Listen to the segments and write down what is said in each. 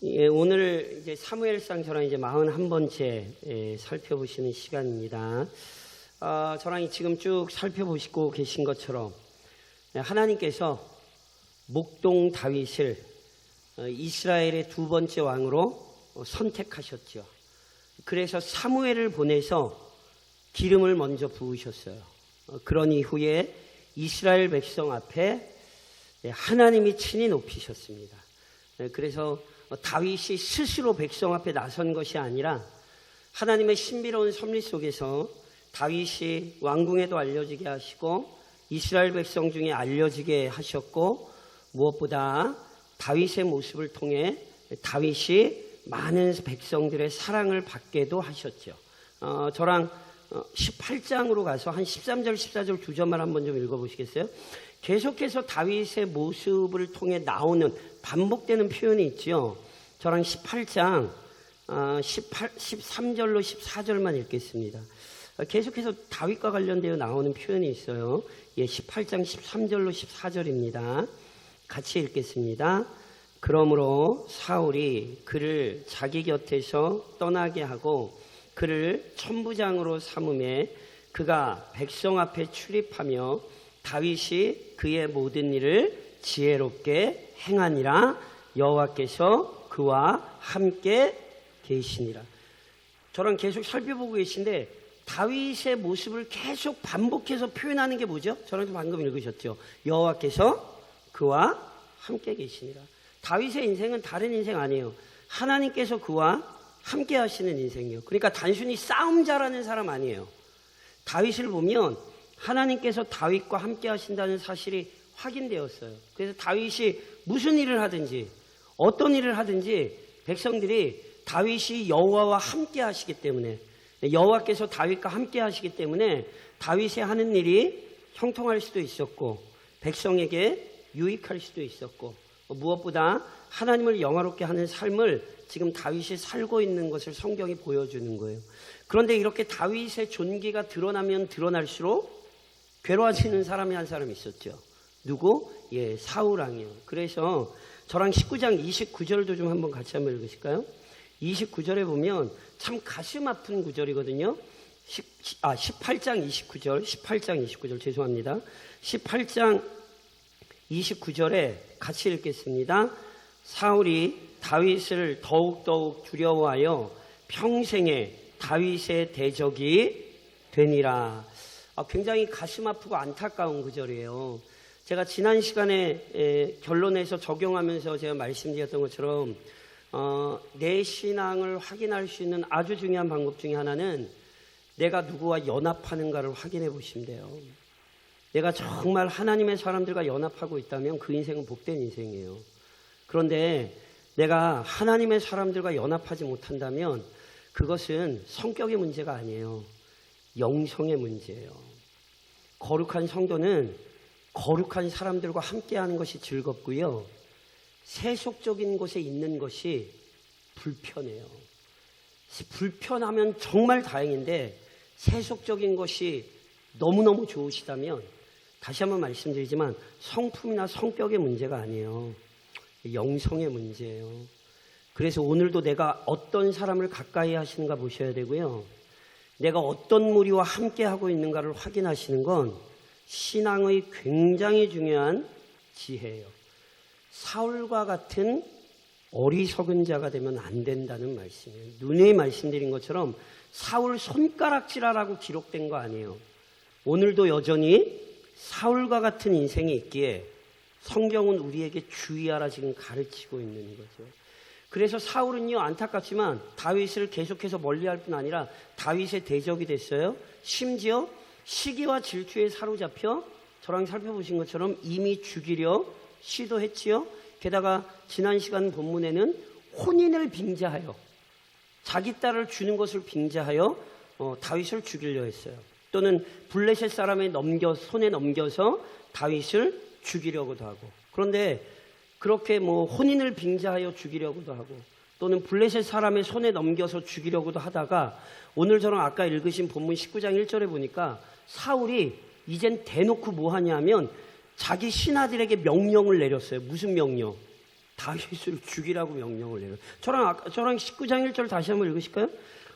오늘 이제 사무엘상 저랑 이제 41번째 살펴보시는 시간입니다. 저랑 지금 쭉 살펴보시고 계신 것처럼 하나님께서 목동 다윗을 이스라엘의 두 번째 왕으로 선택하셨죠. 그래서 사무엘을 보내서 기름을 먼저 부으셨어요. 그런 이후에 이스라엘 백성 앞에 하나님이 친히 높이셨습니다. 그래서 다윗이 스스로 백성 앞에 나선 것이 아니라 하나님의 신비로운 섭리 속에서 다윗이 왕궁에도 알려지게 하시고 이스라엘 백성 중에 알려지게 하셨고, 무엇보다 다윗의 모습을 통해 다윗이 많은 백성들의 사랑을 받게도 하셨죠. 저랑 18장으로 가서 한 13절 14절 두 절만 한번 좀 읽어보시겠어요? 계속해서 다윗의 모습을 통해 나오는 반복되는 표현이 있죠. 저랑 18장 13절로 14절만 읽겠습니다. 계속해서 다윗과 관련되어 나오는 표현이 있어요. 18장 13절로 14절입니다. 같이 읽겠습니다. 그러므로 사울이 그를 자기 곁에서 떠나게 하고 그를 천부장으로 삼음에 그가 백성 앞에 출입하며 다윗이 그의 모든 일을 지혜롭게 행하니라. 여호와께서 그와 함께 계시니라. 저랑 계속 살펴보고 계신데 다윗의 모습을 계속 반복해서 표현하는 게 뭐죠? 저랑 방금 읽으셨죠? 여호와께서 그와 함께 계시니라. 다윗의 인생은 다른 인생 아니에요. 하나님께서 그와 함께 하시는 인생이에요. 그러니까 단순히 싸움 잘하는 사람 아니에요. 다윗을 보면 하나님께서 다윗과 함께 하신다는 사실이 확인되었어요. 그래서 다윗이 무슨 일을 하든지 어떤 일을 하든지 백성들이 다윗이 여호와와 함께 하시기 때문에, 여호와께서 다윗과 함께 하시기 때문에 다윗이 하는 일이 형통할 수도 있었고 백성에게 유익할 수도 있었고, 무엇보다 하나님을 영화롭게 하는 삶을 지금 다윗이 살고 있는 것을 성경이 보여주는 거예요. 그런데 이렇게 다윗의 존귀가 드러나면 드러날수록 괴로워지는 사람이 한 사람 있었죠. 누구? 사울 왕이요. 그래서 저랑 19장 29절도 좀 한번 같이 한번 읽으실까요? 29절에 보면 참 가슴 아픈 구절이거든요. 18장 29절 죄송합니다. 18장 29절에 같이 읽겠습니다. 사울이 다윗을 더욱더욱 두려워하여 평생에 다윗의 대적이 되니라. 굉장히 가슴 아프고 안타까운 구절이에요. 제가 지난 시간에 결론에서 적용하면서 제가 말씀드렸던 것처럼 내 신앙을 확인할 수 있는 아주 중요한 방법 중에 하나는 내가 누구와 연합하는가를 확인해 보시면 돼요. 내가 정말 하나님의 사람들과 연합하고 있다면 그 인생은 복된 인생이에요. 그런데 내가 하나님의 사람들과 연합하지 못한다면 그것은 성격의 문제가 아니에요. 영성의 문제예요. 거룩한 성도는 거룩한 사람들과 함께하는 것이 즐겁고요. 세속적인 곳에 있는 것이 불편해요. 불편하면 정말 다행인데 세속적인 것이 너무너무 좋으시다면 다시 한번 말씀드리지만 성품이나 성격의 문제가 아니에요. 영성의 문제예요. 그래서 오늘도 내가 어떤 사람을 가까이 하시는가 보셔야 되고요. 내가 어떤 무리와 함께 하고 있는가를 확인하시는 건 신앙의 굉장히 중요한 지혜예요. 사울과 같은 어리석은 자가 되면 안 된다는 말씀이에요. 누누이 말씀드린 것처럼 사울 손가락질하라고 기록된 거 아니에요. 오늘도 여전히 사울과 같은 인생이 있기에 성경은 우리에게 주의하라 지금 가르치고 있는 거죠. 그래서 사울은요, 안타깝지만 다윗을 계속해서 멀리할 뿐 아니라 다윗의 대적이 됐어요. 심지어 시기와 질투에 사로잡혀 저랑 살펴보신 것처럼 이미 죽이려 시도했지요. 게다가 지난 시간 본문에는 혼인을 빙자하여 자기 딸을 주는 것을 빙자하여 다윗을 죽이려 했어요. 또는 블레셋 사람의 손에 넘겨서 다윗을 죽이려고도 하고. 그런데 그렇게 혼인을 빙자하여 죽이려고도 하고 또는 블레셋 사람의 손에 넘겨서 죽이려고도 하다가 오늘 저랑 아까 읽으신 본문 19장 1절에 보니까 사울이 이젠 대놓고 뭐 하냐 하면 자기 신하들에게 명령을 내렸어요. 무슨 명령? 다윗을 죽이라고 명령을 내려. 저랑 19장 1절 다시 한번 읽으실까요?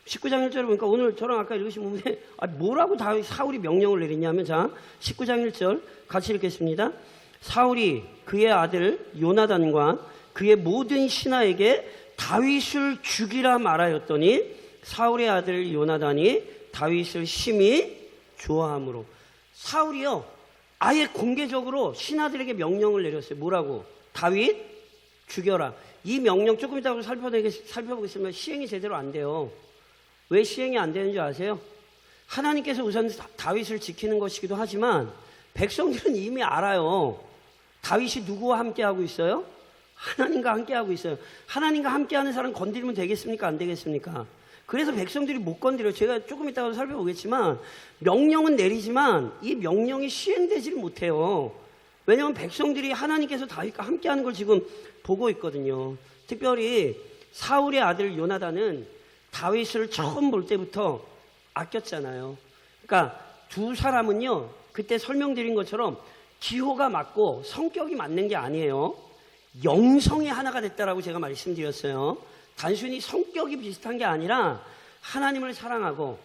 19장 1절을 보니까 오늘 저랑 아까 읽으신 부분에 뭐라고 사울이 명령을 내리냐면, 자, 19장 1절 같이 읽겠습니다. 사울이 그의 아들 요나단과 그의 모든 신하에게 다윗을 죽이라 말하였더니 사울의 아들 요나단이 다윗을 심히 좋아함으로. 사울이요, 아예 공개적으로 신하들에게 명령을 내렸어요. 뭐라고? 다윗 죽여라. 이 명령 조금 이따 살펴보겠습니다. 시행이 제대로 안 돼요. 왜 시행이 안 되는 줄 아세요? 하나님께서 우선 다윗을 지키는 것이기도 하지만 백성들은 이미 알아요. 다윗이 누구와 함께하고 있어요? 하나님과 함께하고 있어요. 하나님과 함께하는 사람 건드리면 되겠습니까? 안 되겠습니까? 그래서 백성들이 못 건드려요. 제가 조금 이따가 살펴보겠지만 명령은 내리지만 이 명령이 시행되지를 못해요. 왜냐하면 백성들이 하나님께서 다윗과 함께하는 걸 지금 보고 있거든요. 특별히 사울의 아들 요나단은 다윗을 처음 볼 때부터 아꼈잖아요. 그러니까 두 사람은요, 그때 설명드린 것처럼 기호가 맞고 성격이 맞는 게 아니에요. 영성이 하나가 됐다라고 제가 말씀드렸어요. 단순히 성격이 비슷한 게 아니라 하나님을 사랑하고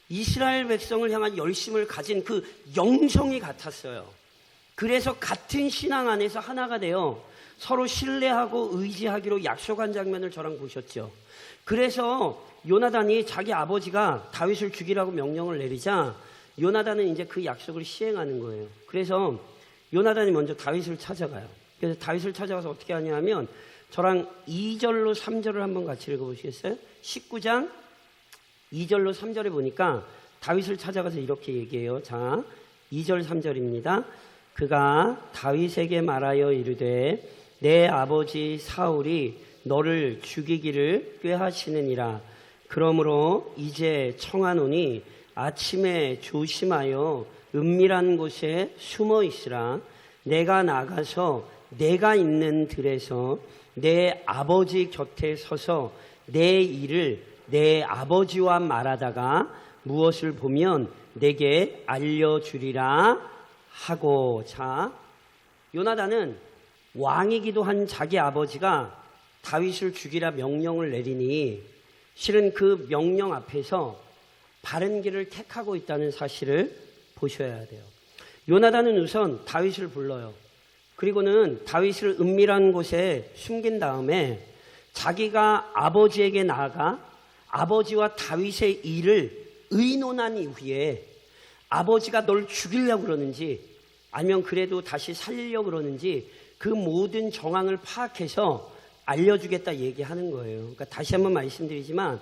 이스라엘 백성을 향한 열심을 가진 그 영성이 같았어요. 그래서 같은 신앙 안에서 하나가 되어 서로 신뢰하고 의지하기로 약속한 장면을 저랑 보셨죠. 그래서 요나단이 자기 아버지가 다윗을 죽이라고 명령을 내리자 요나단은 이제 그 약속을 시행하는 거예요. 그래서 요나단이 먼저 다윗을 찾아가요. 그래서 다윗을 찾아가서 어떻게 하냐면 저랑 2절로 3절을 한번 같이 읽어보시겠어요? 19장 2절로 3절에 보니까 다윗을 찾아가서 이렇게 얘기해요. 자, 2절 3절입니다. 그가 다윗에게 말하여 이르되 내 아버지 사울이 너를 죽이기를 꾀하시느니라. 그러므로 이제 청하노니 아침에 조심하여 은밀한 곳에 숨어 있으라. 내가 나가서 내가 있는 들에서 내 아버지 곁에 서서 내 일을 내 아버지와 말하다가 무엇을 보면 내게 알려주리라 하고. 자, 요나단은 왕이기도 한 자기 아버지가 다윗을 죽이라 명령을 내리니 실은 그 명령 앞에서 바른 길을 택하고 있다는 사실을 보셔야 돼요. 요나단은 우선 다윗을 불러요. 그리고는 다윗을 은밀한 곳에 숨긴 다음에 자기가 아버지에게 나아가 아버지와 다윗의 일을 의논한 이후에 아버지가 널 죽이려고 그러는지 아니면 그래도 다시 살리려고 그러는지 그 모든 정황을 파악해서 알려주겠다 얘기하는 거예요. 그러니까 다시 한번 말씀드리지만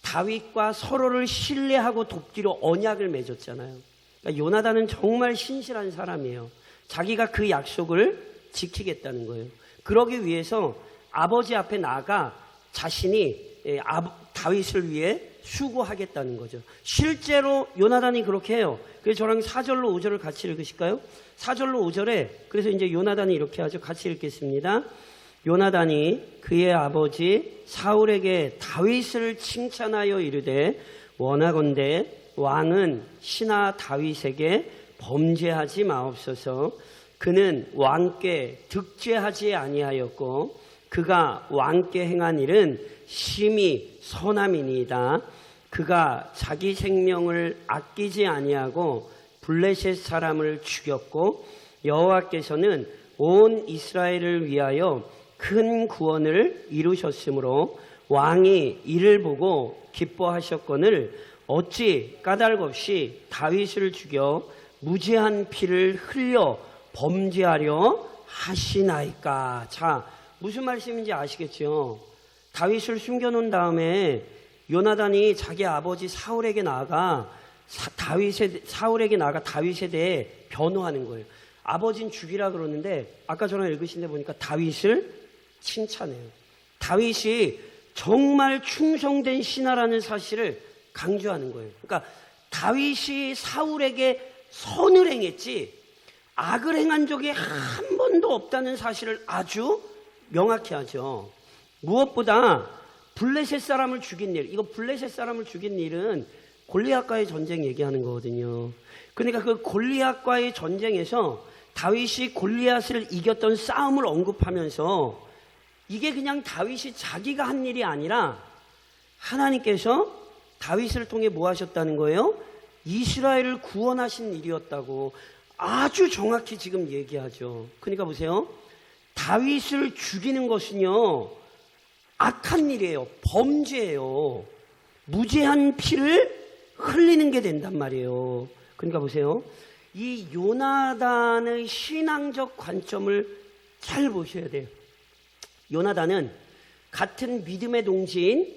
다윗과 서로를 신뢰하고 돕기로 언약을 맺었잖아요. 그러니까 요나단은 정말 신실한 사람이에요. 자기가 그 약속을 지키겠다는 거예요. 그러기 위해서 아버지 앞에 나아가 자신이 다윗을 위해 수고하겠다는 거죠. 실제로 요나단이 그렇게 해요. 그래서 저랑 4절로 5절을 같이 읽으실까요? 4절로 5절에 그래서 이제 요나단이 이렇게 하죠. 같이 읽겠습니다. 요나단이 그의 아버지 사울에게 다윗을 칭찬하여 이르되 원하건대 왕은 신하 다윗에게 범죄하지 마옵소서. 그는 왕께 득죄하지 아니하였고 그가 왕께 행한 일은 심히 선함이니이다. 그가 자기 생명을 아끼지 아니하고 블레셋 사람을 죽였고 여호와께서는 온 이스라엘을 위하여 큰 구원을 이루셨으므로 왕이 이를 보고 기뻐하셨거늘 어찌 까닭 없이 다윗을 죽여 무죄한 피를 흘려 범죄하려 하시나이까. 자, 무슨 말씀인지 아시겠죠? 다윗을 숨겨놓은 다음에 요나단이 자기 아버지 사울에게 나아가 사울에게 나아가 다윗에 대해 변호하는 거예요. 아버지는 죽이라 그러는데 아까 전에 읽으신 데 보니까 다윗을 칭찬해요. 다윗이 정말 충성된 신하라는 사실을 강조하는 거예요. 그러니까 다윗이 사울에게 선을 행했지 악을 행한 적이 한 번도 없다는 사실을 아주 명확히 하죠. 무엇보다 블레셋 사람을 죽인 일, 이거 블레셋 사람을 죽인 일은 골리앗과의 전쟁 얘기하는 거거든요. 그러니까 그 골리앗과의 전쟁에서 다윗이 골리앗을 이겼던 싸움을 언급하면서 이게 그냥 다윗이 자기가 한 일이 아니라 하나님께서 다윗을 통해 뭐 하셨다는 거예요? 이스라엘을 구원하신 일이었다고 아주 정확히 지금 얘기하죠. 그러니까 보세요. 다윗을 죽이는 것은요, 악한 일이에요. 범죄예요. 무죄한 피를 흘리는 게 된단 말이에요. 그러니까 보세요. 이 요나단의 신앙적 관점을 잘 보셔야 돼요. 요나단은 같은 믿음의 동지인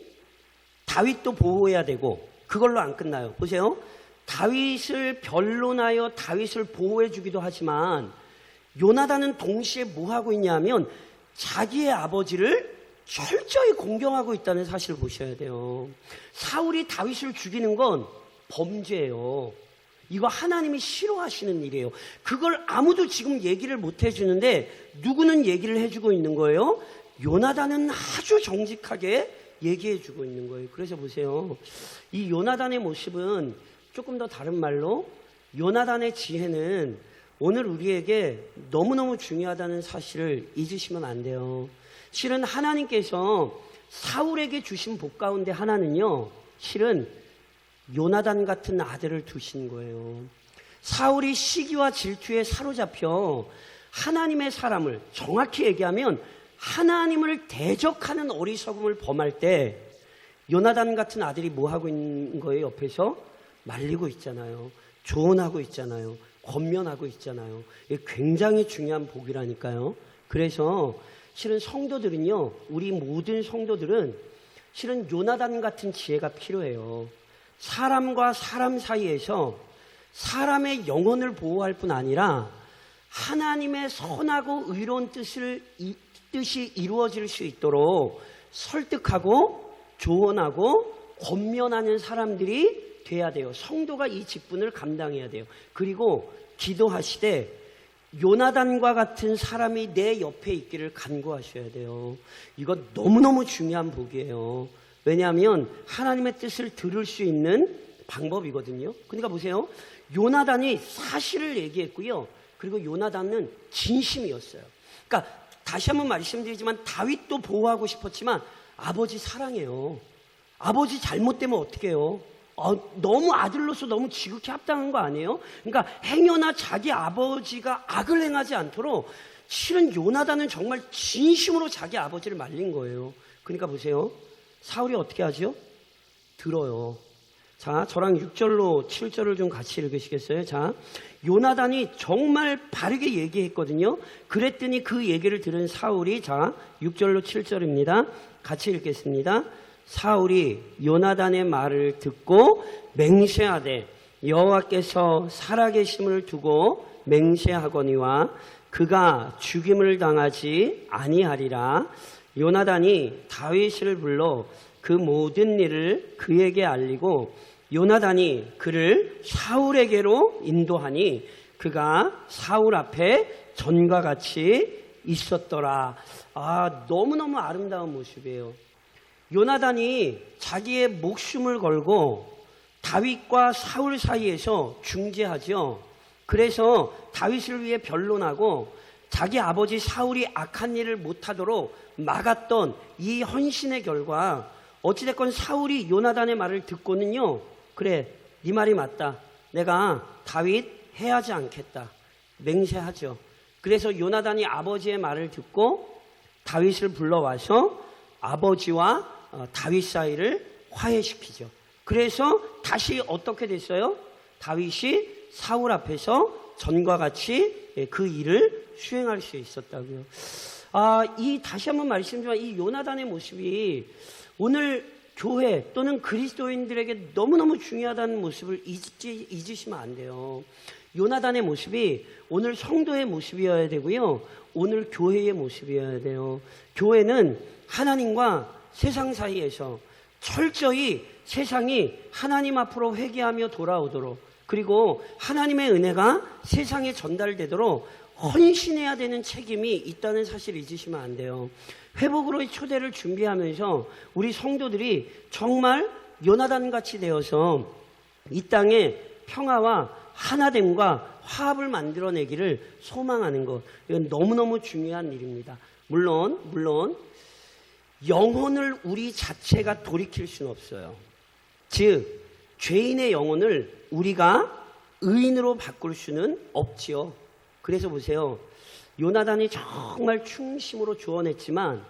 다윗도 보호해야 되고 그걸로 안 끝나요. 보세요. 다윗을 변론하여 다윗을 보호해 주기도 하지만 요나단은 동시에 뭐 하고 있냐면 자기의 아버지를 철저히 공경하고 있다는 사실을 보셔야 돼요. 사울이 다윗을 죽이는 건 범죄예요. 이거 하나님이 싫어하시는 일이에요. 그걸 아무도 지금 얘기를 못 해주는데 누구는 얘기를 해주고 있는 거예요? 요나단은 아주 정직하게 얘기해주고 있는 거예요. 그래서 보세요. 이 요나단의 모습은 조금 더 다른 말로 요나단의 지혜는 오늘 우리에게 너무너무 중요하다는 사실을 잊으시면 안 돼요. 실은 하나님께서 사울에게 주신 복 가운데 하나는요, 실은 요나단 같은 아들을 두신 거예요. 사울이 시기와 질투에 사로잡혀 하나님의 사람을, 정확히 얘기하면 하나님을 대적하는 어리석음을 범할 때 요나단 같은 아들이 뭐 하고 있는 거예요? 옆에서 말리고 있잖아요. 조언하고 있잖아요. 권면하고 있잖아요. 이게 굉장히 중요한 복이라니까요. 그래서 실은 성도들은요, 우리 모든 성도들은 실은 요나단 같은 지혜가 필요해요. 사람과 사람 사이에서 사람의 영혼을 보호할 뿐 아니라 하나님의 선하고 의로운 뜻이 이루어질 수 있도록 설득하고 조언하고 권면하는 사람들이 돼야 돼요. 성도가 이 직분을 감당해야 돼요. 그리고 기도하시되 요나단과 같은 사람이 내 옆에 있기를 간구하셔야 돼요. 이거 너무너무 중요한 복이에요. 왜냐하면 하나님의 뜻을 들을 수 있는 방법이거든요. 그러니까 보세요. 요나단이 사실을 얘기했고요. 그리고 요나단은 진심이었어요. 그러니까 다시 한번 말씀드리지만 다윗도 보호하고 싶었지만 아버지 사랑해요. 아버지 잘못되면 어떻게 해요? 너무 아들로서 너무 지극히 합당한 거 아니에요? 그러니까 행여나 자기 아버지가 악을 행하지 않도록 실은 요나단은 정말 진심으로 자기 아버지를 말린 거예요. 그러니까 보세요. 사울이 어떻게 하죠? 들어요. 자, 저랑 6절로 7절을 좀 같이 읽으시겠어요? 자, 요나단이 정말 바르게 얘기했거든요. 그랬더니 그 얘기를 들은 사울이, 자, 6절로 7절입니다. 같이 읽겠습니다. 사울이 요나단의 말을 듣고 맹세하되 여호와께서 살아계심을 두고 맹세하거니와 그가 죽임을 당하지 아니하리라. 요나단이 다윗을 불러 그 모든 일을 그에게 알리고 요나단이 그를 사울에게로 인도하니 그가 사울 앞에 전과 같이 있었더라. 너무너무 아름다운 모습이에요. 요나단이 자기의 목숨을 걸고 다윗과 사울 사이에서 중재하죠. 그래서 다윗을 위해 변론하고 자기 아버지 사울이 악한 일을 못하도록 막았던 이 헌신의 결과 어찌됐건 사울이 요나단의 말을 듣고는요, 그래, 네 말이 맞다. 내가 다윗 해하지 않겠다. 맹세하죠. 그래서 요나단이 아버지의 말을 듣고 다윗을 불러와서 아버지와 다윗 사이를 화해시키죠. 그래서 다시 어떻게 됐어요? 다윗이 사울 앞에서 전과 같이 그 일을 수행할 수 있었다고요. 다시 한번 말씀드리지만 이 요나단의 모습이 오늘 교회 또는 그리스도인들에게 너무너무 중요하다는 모습을 잊으시면 안 돼요. 요나단의 모습이 오늘 성도의 모습이어야 되고요. 오늘 교회의 모습이어야 돼요. 교회는 하나님과 세상 사이에서 철저히 세상이 하나님 앞으로 회개하며 돌아오도록, 그리고 하나님의 은혜가 세상에 전달되도록 헌신해야 되는 책임이 있다는 사실을 잊으시면 안 돼요. 회복으로의 초대를 준비하면서 우리 성도들이 정말 요나단같이 되어서 이 땅에 평화와 하나됨과 화합을 만들어내기를 소망하는 것, 이건 너무너무 중요한 일입니다. 물론 영혼을 우리 자체가 돌이킬 수는 없어요. 즉 죄인의 영혼을 우리가 의인으로 바꿀 수는 없지요. 그래서 보세요. 요나단이 정말 충심으로 조언했지만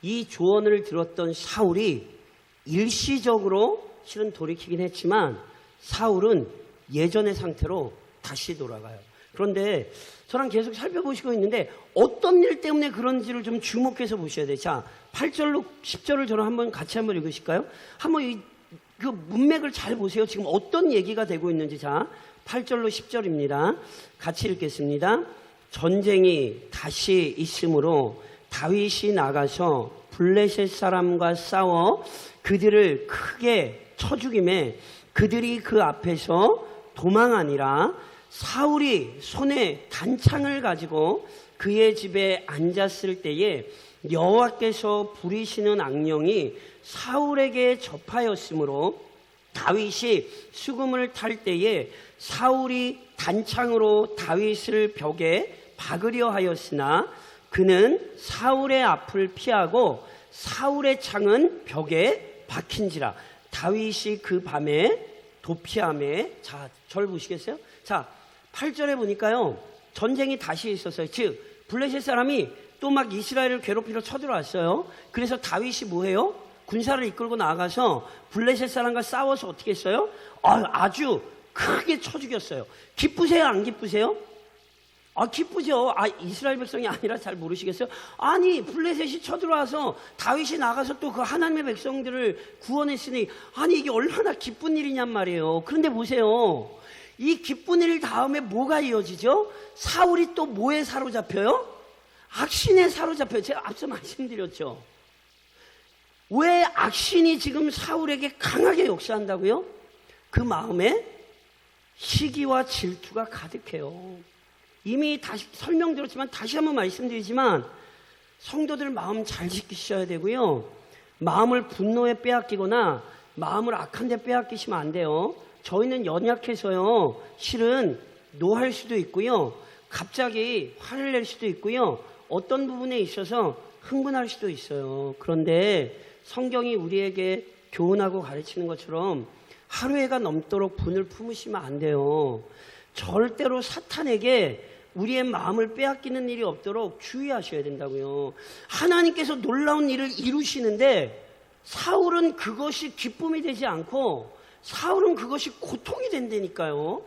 이 조언을 들었던 사울이 일시적으로 실은 돌이키긴 했지만 사울은 예전의 상태로 다시 돌아가요. 그런데 저랑 계속 살펴보시고 있는데 어떤 일 때문에 그런지를 좀 주목해서 보셔야 돼요. 자, 8절로 10절을 저랑 한번 같이 한번 읽으실까요? 한번 그 문맥을 잘 보세요. 지금 어떤 얘기가 되고 있는지. 자, 8절로 10절입니다. 같이 읽겠습니다. 전쟁이 다시 있으므로 다윗이 나가서 블레셋 사람과 싸워 그들을 크게 쳐 죽이매 그들이 그 앞에서 도망하니라. 사울이 손에 단창을 가지고 그의 집에 앉았을 때에 여호와께서 부리시는 악령이 사울에게 접하였으므로 다윗이 수금을 탈 때에 사울이 단창으로 다윗을 벽에 박으려 하였으나 그는 사울의 앞을 피하고 사울의 창은 벽에 박힌지라. 다윗이 그 밤에 도피함에, 자, 절 보시겠어요? 자, 8절에 보니까요, 전쟁이 다시 있었어요. 즉 블레셋 사람이 또 막 이스라엘을 괴롭히러 쳐들어왔어요. 그래서 다윗이 뭐해요? 군사를 이끌고 나가서 블레셋 사람과 싸워서 어떻게 했어요? 아주 크게 쳐 죽였어요. 기쁘세요? 안 기쁘세요? 기쁘죠. 이스라엘 백성이 아니라 잘 모르시겠어요? 아니, 블레셋이 쳐들어와서 다윗이 나가서 또 그 하나님의 백성들을 구원했으니, 아니, 이게 얼마나 기쁜 일이냔 말이에요. 그런데 보세요. 이 기쁜 일 다음에 뭐가 이어지죠? 사울이 또 뭐에 사로잡혀요? 악신에 사로잡혀요. 제가 앞서 말씀드렸죠. 왜 악신이 지금 사울에게 강하게 역사한다고요? 그 마음에 시기와 질투가 가득해요. 이미 다시 설명드렸지만 다시 한번 말씀드리지만 성도들 마음 잘 지키셔야 되고요. 마음을 분노에 빼앗기거나 마음을 악한 데 빼앗기시면 안 돼요. 저희는 연약해서요. 실은 노할 수도 있고요. 갑자기 화를 낼 수도 있고요. 어떤 부분에 있어서 흥분할 수도 있어요. 그런데 성경이 우리에게 교훈하고 가르치는 것처럼 하루해가 넘도록 분을 품으시면 안 돼요. 절대로 사탄에게 우리의 마음을 빼앗기는 일이 없도록 주의하셔야 된다고요. 하나님께서 놀라운 일을 이루시는데 사울은 그것이 기쁨이 되지 않고 사울은 그것이 고통이 된다니까요.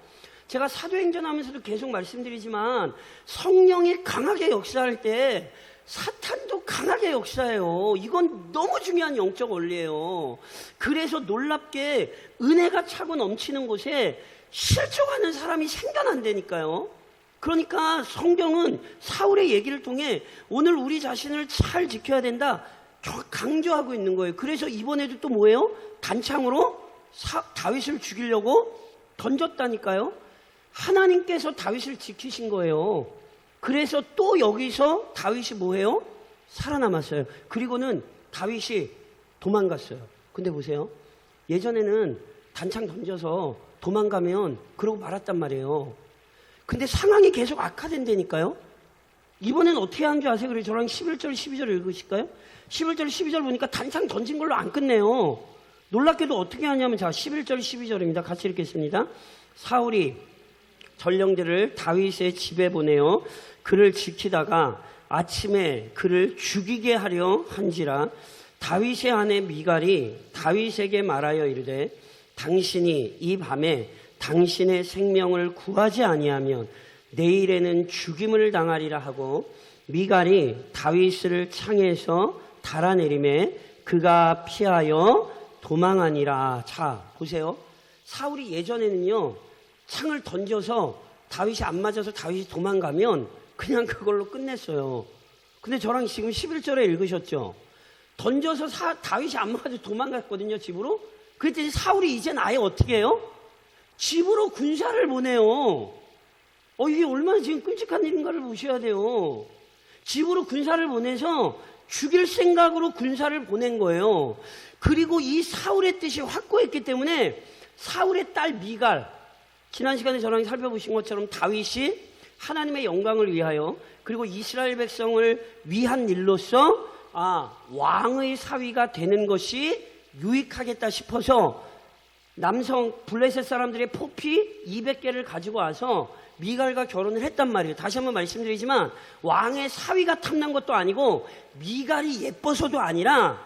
제가 사도행전 하면서도 계속 말씀드리지만 성령이 강하게 역사할 때 사탄도 강하게 역사해요. 이건 너무 중요한 영적 원리예요. 그래서 놀랍게 은혜가 차고 넘치는 곳에 실족하는 사람이 생겨난다니까요. 그러니까 성경은 사울의 얘기를 통해 오늘 우리 자신을 잘 지켜야 된다 강조하고 있는 거예요. 그래서 이번에도 또 뭐예요? 단창으로 다윗을 죽이려고 던졌다니까요. 하나님께서 다윗을 지키신 거예요. 그래서 또 여기서 다윗이 뭐해요? 살아남았어요. 그리고는 다윗이 도망갔어요. 근데 보세요. 예전에는 단창 던져서 도망가면 그러고 말았단 말이에요. 근데 상황이 계속 악화된다니까요. 이번엔 어떻게 한 줄 아세요? 그래서 저랑 11절 12절 읽으실까요? 11절 12절 보니까 단창 던진 걸로 안 끝내요. 놀랍게도 어떻게 하냐면, 자, 11절 12절입니다. 같이 읽겠습니다. 사울이 전령들을 다윗의 집에 보내어 그를 지키다가 아침에 그를 죽이게 하려 한지라. 다윗의 아내 미갈이 다윗에게 말하여 이르되 당신이 이 밤에 당신의 생명을 구하지 아니하면 내일에는 죽임을 당하리라 하고 미갈이 다윗을 창에서 달아내림에 그가 피하여 도망하니라. 자, 보세요. 사울이 예전에는요, 창을 던져서 다윗이 안 맞아서 다윗이 도망가면 그냥 그걸로 끝냈어요. 근데 저랑 지금 11절에 읽으셨죠? 던져서 다윗이 안 맞아서 도망갔거든요, 집으로. 그랬더니 사울이 이젠 아예 어떻게 해요? 집으로 군사를 보내요. 이게 얼마나 지금 끔찍한 일인가를 보셔야 돼요. 집으로 군사를 보내서 죽일 생각으로 군사를 보낸 거예요. 그리고 이 사울의 뜻이 확고했기 때문에 사울의 딸 미갈, 지난 시간에 저랑 살펴보신 것처럼 다윗이 하나님의 영광을 위하여 그리고 이스라엘 백성을 위한 일로서 왕의 사위가 되는 것이 유익하겠다 싶어서 남성 블레셋 사람들의 포피 200개를 가지고 와서 미갈과 결혼을 했단 말이에요. 다시 한번 말씀드리지만 왕의 사위가 탐난 것도 아니고 미갈이 예뻐서도 아니라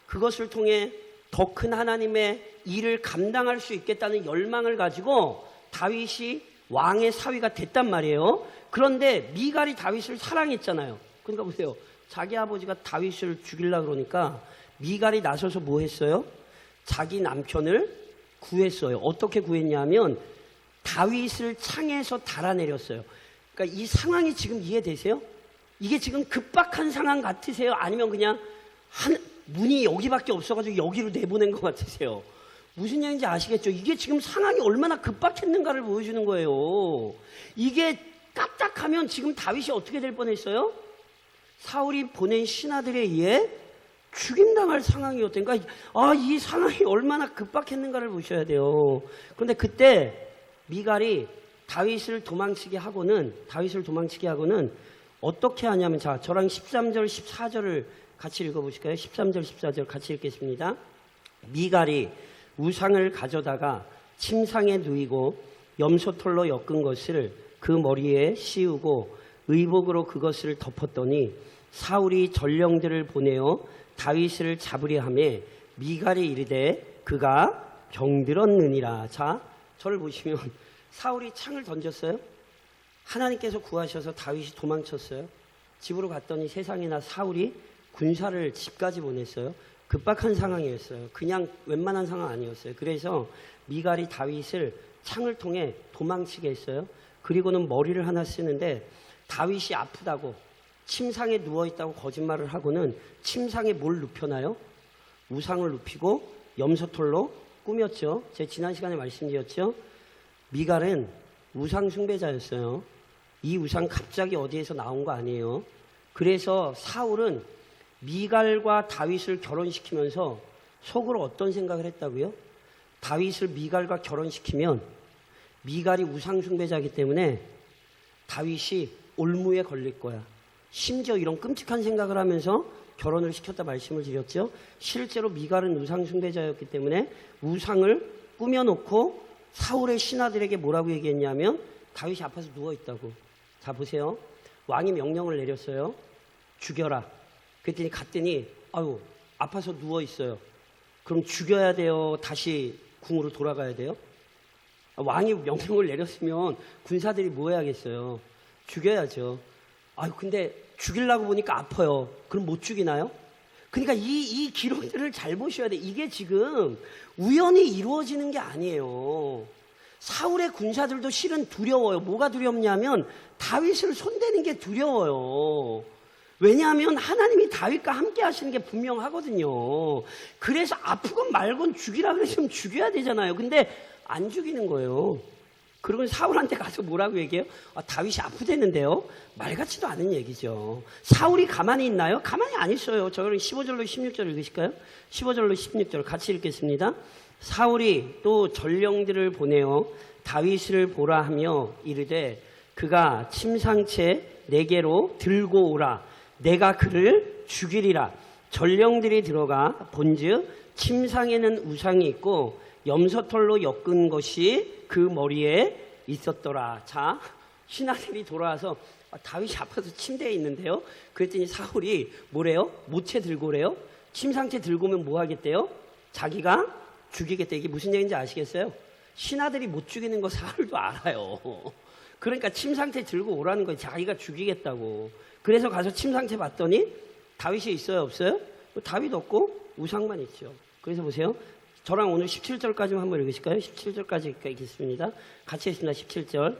그것을 통해 더 큰 하나님의 일을 감당할 수 있겠다는 열망을 가지고 다윗이 왕의 사위가 됐단 말이에요. 그런데 미갈이 다윗을 사랑했잖아요. 그러니까 보세요. 자기 아버지가 다윗을 죽이려고 그러니까 미갈이 나서서 뭐 했어요? 자기 남편을 구했어요. 어떻게 구했냐면 다윗을 창에서 달아내렸어요. 그러니까 이 상황이 지금 이해되세요? 이게 지금 급박한 상황 같으세요? 아니면 그냥 문이 여기밖에 없어가지고 여기로 내보낸 것 같으세요? 무슨 얘기인지 아시겠죠? 이게 지금 상황이 얼마나 급박했는가를 보여주는 거예요. 이게 까딱하면 지금 다윗이 어떻게 될 뻔했어요? 사울이 보낸 신하들에 의해 죽임당할 상황이었대. 그러니까 이 상황이 얼마나 급박했는가를 보셔야 돼요. 그런데 그때 미갈이 다윗을 도망치게 하고는 어떻게 하냐면, 자, 저랑 13절 14절을 같이 읽어보실까요? 13절 14절 같이 읽겠습니다. 미갈이 우상을 가져다가 침상에 누이고 염소털로 엮은 것을 그 머리에 씌우고 의복으로 그것을 덮었더니 사울이 전령들을 보내어 다윗을 잡으려 하매 미갈이 이르되 그가 병들었느니라. 자, 저를 보시면 사울이 창을 던졌어요. 하나님께서 구하셔서 다윗이 도망쳤어요. 집으로 갔더니 세상에나 사울이 군사를 집까지 보냈어요. 급박한 상황이었어요. 그냥 웬만한 상황 아니었어요. 그래서 미갈이 다윗을 창을 통해 도망치게 했어요. 그리고는 머리를 하나 쓰는데 다윗이 아프다고 침상에 누워있다고 거짓말을 하고는 침상에 뭘 눕혀놔요? 우상을 눕히고 염소털로 꾸몄죠. 제가 지난 시간에 말씀드렸죠. 미갈은 우상 숭배자였어요. 이 우상 갑자기 어디에서 나온 거 아니에요. 그래서 사울은 미갈과 다윗을 결혼시키면서 속으로 어떤 생각을 했다고요? 다윗을 미갈과 결혼시키면 미갈이 우상 숭배자이기 때문에 다윗이 올무에 걸릴 거야. 심지어 이런 끔찍한 생각을 하면서 결혼을 시켰다 말씀을 드렸죠. 실제로 미갈은 우상 숭배자였기 때문에 우상을 꾸며놓고 사울의 신하들에게 뭐라고 얘기했냐면 다윗이 아파서 누워있다고. 자, 보세요. 왕이 명령을 내렸어요. 죽여라. 그랬더니 갔더니 아파서 누워있어요. 그럼 죽여야 돼요? 다시 궁으로 돌아가야 돼요? 왕이 명령을 내렸으면 군사들이 뭐 해야겠어요? 죽여야죠. 근데 죽이려고 보니까 아파요. 그럼 못 죽이나요? 그러니까 이 기록들을 잘 보셔야 돼. 이게 지금 우연히 이루어지는 게 아니에요. 사울의 군사들도 실은 두려워요. 뭐가 두렵냐면 다윗을 손대는 게 두려워요. 왜냐하면 하나님이 다윗과 함께 하시는 게 분명하거든요. 그래서 아프건 말건 죽이라 그랬으면 죽여야 되잖아요. 근데 안 죽이는 거예요. 그러고 사울한테 가서 뭐라고 얘기해요? 다윗이 아프대는데요. 말 같지도 않은 얘기죠. 사울이 가만히 있나요? 가만히 안 있어요. 저는 15절로 16절 읽으실까요? 15절로 16절 같이 읽겠습니다. 사울이 또 전령들을 보내어 다윗을 보라 하며 이르되 그가 침상채 네개로 들고 오라. 내가 그를 죽이리라. 전령들이 들어가 본즉 침상에는 우상이 있고 염소털로 엮은 것이 그 머리에 있었더라. 자, 신하들이 돌아와서 다윗이 아파서 침대에 있는데요. 그랬더니 사울이 뭐래요? 모채 들고 오래요. 침상채 들고 오면 뭐 하겠대요? 자기가 죽이겠대. 이게 무슨 얘기인지 아시겠어요? 신하들이 못 죽이는 거 사울도 알아요. 그러니까 침상채 들고 오라는 거예요. 자기가 죽이겠다고. 그래서 가서 침상채 봤더니 다윗이 있어요? 없어요? 다윗 없고 우상만 있죠. 그래서 보세요. 저랑 오늘 17절까지만 한번 읽으실까요? 17절까지 읽겠습니다. 같이 읽습니다. 17절.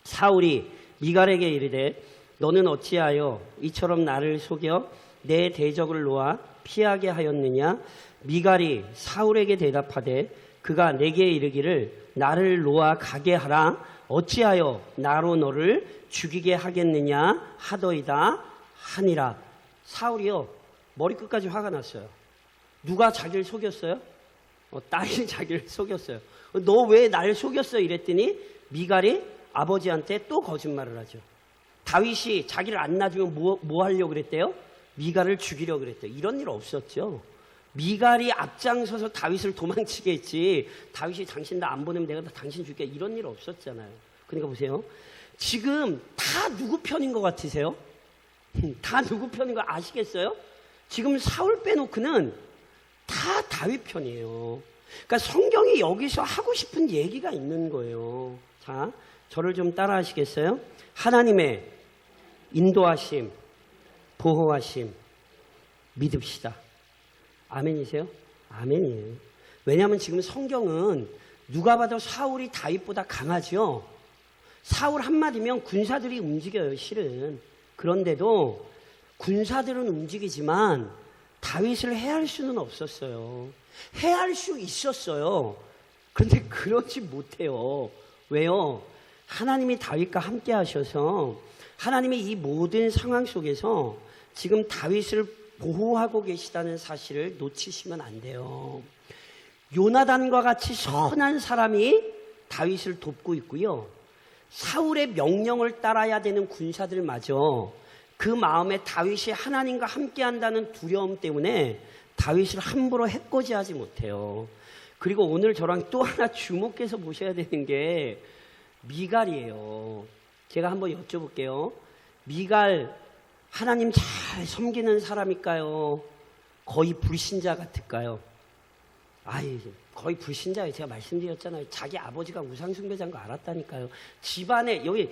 사울이 미갈에게 이르되 너는 어찌하여 이처럼 나를 속여 내 대적을 놓아 피하게 하였느냐? 미갈이 사울에게 대답하되 그가 내게 이르기를 나를 놓아 가게 하라. 어찌하여 나로 너를 죽이게 하겠느냐 하더이다 하니라. 사울이요 머리끝까지 화가 났어요. 누가 자기를 속였어요? 딸이 자기를 속였어요. 너 왜 날 속였어? 이랬더니 미갈이 아버지한테 또 거짓말을 하죠. 다윗이 자기를 안 놔주면 뭐 하려고 그랬대요? 미갈을 죽이려고 그랬대요. 이런 일 없었죠. 미갈이 앞장서서 다윗을 도망치게 했지, 다윗이 당신 나 안 보내면 내가 당신 죽게, 이런 일 없었잖아요. 그러니까 보세요. 지금 다 누구 편인 것 같으세요? 다 누구 편인 거 아시겠어요? 지금 사울 빼놓고는 다 다윗 편이에요. 그러니까 성경이 여기서 하고 싶은 얘기가 있는 거예요. 자, 저를 좀 따라 하시겠어요? 하나님의 인도하심, 보호하심 믿읍시다. 아멘이세요? 아멘이에요. 왜냐하면 지금 성경은 누가 봐도 사울이 다윗보다 강하죠. 사울 한마디면 군사들이 움직여요, 실은. 그런데도 군사들은 움직이지만 다윗을 해할 수는 없었어요. 해할 수 있었어요. 그런데 그러지 못해요. 왜요? 하나님이 다윗과 함께 하셔서 하나님이 이 모든 상황 속에서 지금 다윗을 보호하고 계시다는 사실을 놓치시면 안 돼요. 요나단과 같이 선한 사람이 다윗을 돕고 있고요. 사울의 명령을 따라야 되는 군사들마저 그 마음에 다윗이 하나님과 함께한다는 두려움 때문에 다윗을 함부로 해코지하지 못해요. 그리고 오늘 저랑 또 하나 주목해서 보셔야 되는 게 미갈이에요. 제가 한번 여쭤볼게요. 미갈 하나님 잘 섬기는 사람일까요? 거의 불신자 같을까요? 거의 불신자예요. 제가 말씀드렸잖아요. 자기 아버지가 우상숭배자인 거 알았다니까요. 집안에 여기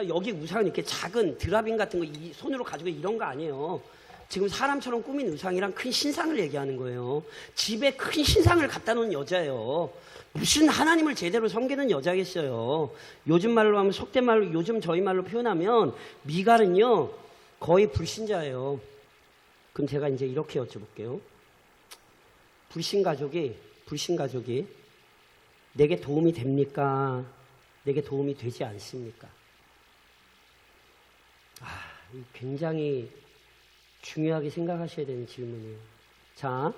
여기 우상은 이렇게 작은 드라빈 같은 거 이 손으로 가지고 이런 거 아니에요. 지금 사람처럼 꾸민 우상이랑 큰 신상을 얘기하는 거예요. 집에 큰 신상을 갖다 놓은 여자예요. 무슨 하나님을 제대로 섬기는 여자겠어요. 요즘 말로 하면, 속된 말로, 요즘 저희 말로 표현하면 미갈은요 거의 불신자예요. 그럼 제가 이제 이렇게 여쭤볼게요. 불신 가족이 내게 도움이 됩니까? 내게 도움이 되지 않습니까? 굉장히 중요하게 생각하셔야 되는 질문이에요. 자,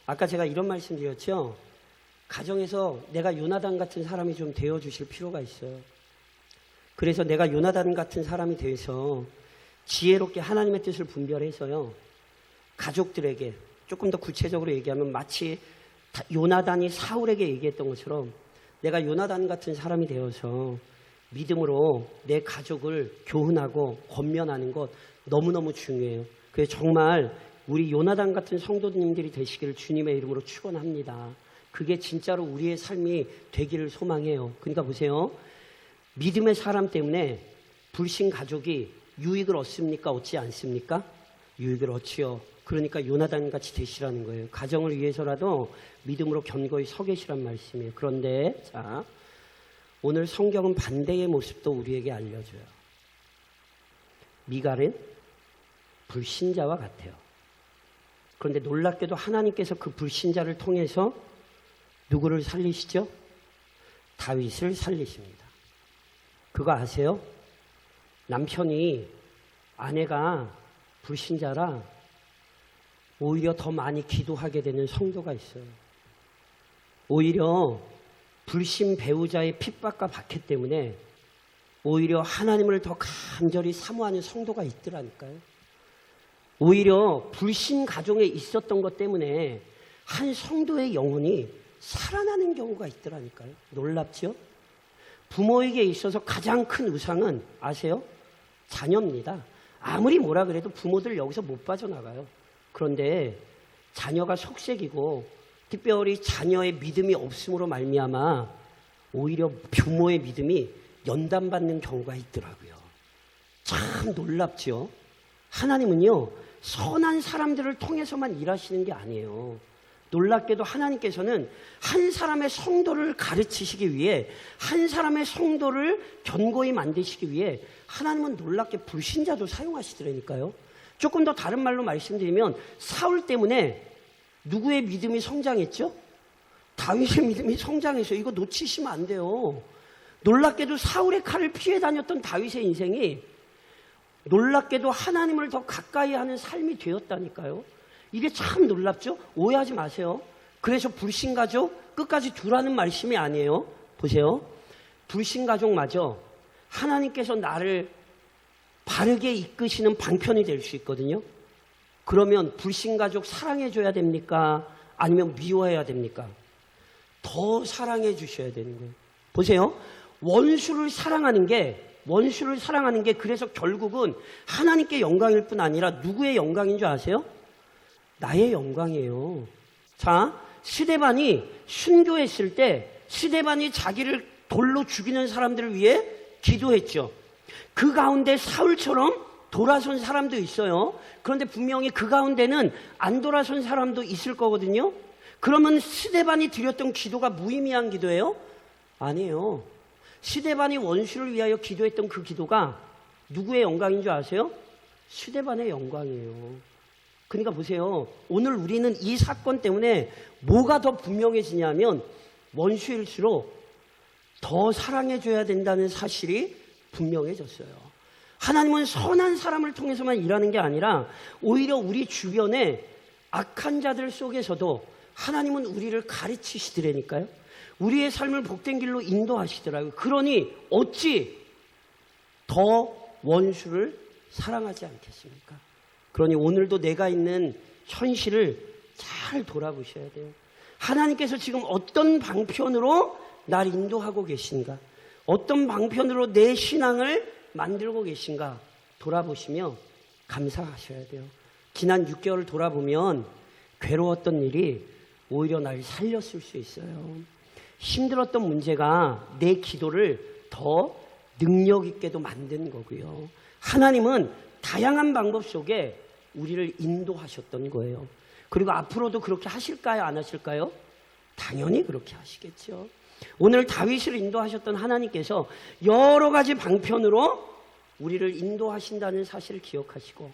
아까 제가 이런 말씀 드렸죠? 가정에서 내가 요나단 같은 사람이 좀 되어주실 필요가 있어요. 그래서 내가 요나단 같은 사람이 되어서 지혜롭게 하나님의 뜻을 분별해서요, 가족들에게 조금 더 구체적으로 얘기하면 마치 요나단이 사울에게 얘기했던 것처럼 내가 요나단 같은 사람이 되어서 믿음으로 내 가족을 교훈하고 권면하는 것 너무너무 중요해요. 그래서 정말 우리 요나단 같은 성도님들이 되시기를 주님의 이름으로 축원합니다. 그게 진짜로 우리의 삶이 되기를 소망해요. 그러니까 보세요. 믿음의 사람 때문에 불신 가족이 유익을 얻습니까? 얻지 않습니까? 유익을 얻지요. 그러니까 요나단 같이 되시라는 거예요. 가정을 위해서라도 믿음으로 견고히 서 계시란 말씀이에요. 그런데 자, 오늘 성경은 반대의 모습도 우리에게 알려줘요. 미갈은 불신자와 같아요. 그런데 놀랍게도 하나님께서 그 불신자를 통해서 누구를 살리시죠? 다윗을 살리십니다. 그거 아세요? 남편이 아내가 불신자라 오히려 더 많이 기도하게 되는 성도가 있어요. 오히려 불신 배우자의 핍박과 박해 때문에 오히려 하나님을 더 간절히 사모하는 성도가 있더라니까요. 오히려 불신 가정에 있었던 것 때문에 한 성도의 영혼이 살아나는 경우가 있더라니까요. 놀랍죠? 부모에게 있어서 가장 큰 우상은 아세요? 자녀입니다. 아무리 뭐라 그래도 부모들 여기서 못 빠져나가요. 그런데 자녀가 속색이고 특별히 자녀의 믿음이 없음으로 말미암아 오히려 부모의 믿음이 연단받는 경우가 있더라고요. 참 놀랍죠? 하나님은요, 선한 사람들을 통해서만 일하시는 게 아니에요. 놀랍게도 하나님께서는 한 사람의 성도를 가르치시기 위해, 한 사람의 성도를 견고히 만드시기 위해 하나님은 놀랍게 불신자도 사용하시더라니까요. 조금 더 다른 말로 말씀드리면 사울 때문에 누구의 믿음이 성장했죠? 다윗의 믿음이 성장해서 이거 놓치시면 안 돼요. 놀랍게도 사울의 칼을 피해 다녔던 다윗의 인생이 놀랍게도 하나님을 더 가까이 하는 삶이 되었다니까요. 이게 참 놀랍죠? 오해하지 마세요. 그래서 불신가족 끝까지 두라는 말씀이 아니에요. 보세요. 불신가족마저 하나님께서 나를 바르게 이끄시는 방편이 될 수 있거든요. 그러면 불신가족 사랑해줘야 됩니까? 아니면 미워해야 됩니까? 더 사랑해 주셔야 되는 거예요. 보세요. 원수를 사랑하는 게 그래서 결국은 하나님께 영광일 뿐 아니라 누구의 영광인 줄 아세요? 나의 영광이에요. 자, 스데반이 순교했을 때 스데반이 자기를 돌로 죽이는 사람들을 위해 기도했죠. 그 가운데 사울처럼 돌아선 사람도 있어요. 그런데 분명히 그 가운데는 안 돌아선 사람도 있을 거거든요. 그러면 스데반이 드렸던 기도가 무의미한 기도예요? 아니에요. 스데반이 원수를 위하여 기도했던 그 기도가 누구의 영광인 줄 아세요? 스데반의 영광이에요. 그러니까 보세요. 오늘 우리는 이 사건 때문에 뭐가 더 분명해지냐면 원수일수록 더 사랑해줘야 된다는 사실이 분명해졌어요. 하나님은 선한 사람을 통해서만 일하는 게 아니라 오히려 우리 주변에 악한 자들 속에서도 하나님은 우리를 가르치시더라니까요. 우리의 삶을 복된 길로 인도하시더라고요. 그러니 어찌 더 원수를 사랑하지 않겠습니까? 그러니 오늘도 내가 있는 현실을 잘 돌아보셔야 돼요. 하나님께서 지금 어떤 방편으로 날 인도하고 계신가? 어떤 방편으로 내 신앙을 만들고 계신가? 돌아보시며 감사하셔야 돼요. 지난 6개월을 돌아보면 괴로웠던 일이 오히려 날 살렸을 수 있어요. 힘들었던 문제가 내 기도를 더 능력 있게도 만든 거고요. 하나님은 다양한 방법 속에 우리를 인도하셨던 거예요. 그리고 앞으로도 그렇게 하실까요? 안 하실까요? 당연히 그렇게 하시겠죠. 오늘 다윗을 인도하셨던 하나님께서 여러 가지 방편으로 우리를 인도하신다는 사실을 기억하시고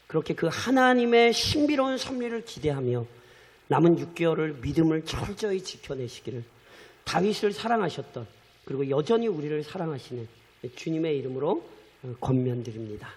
그렇게 그 하나님의 신비로운 섭리를 기대하며 남은 6개월을 믿음을 철저히 지켜내시기를 다윗을 사랑하셨던 그리고 여전히 우리를 사랑하시는 주님의 이름으로 권면드립니다.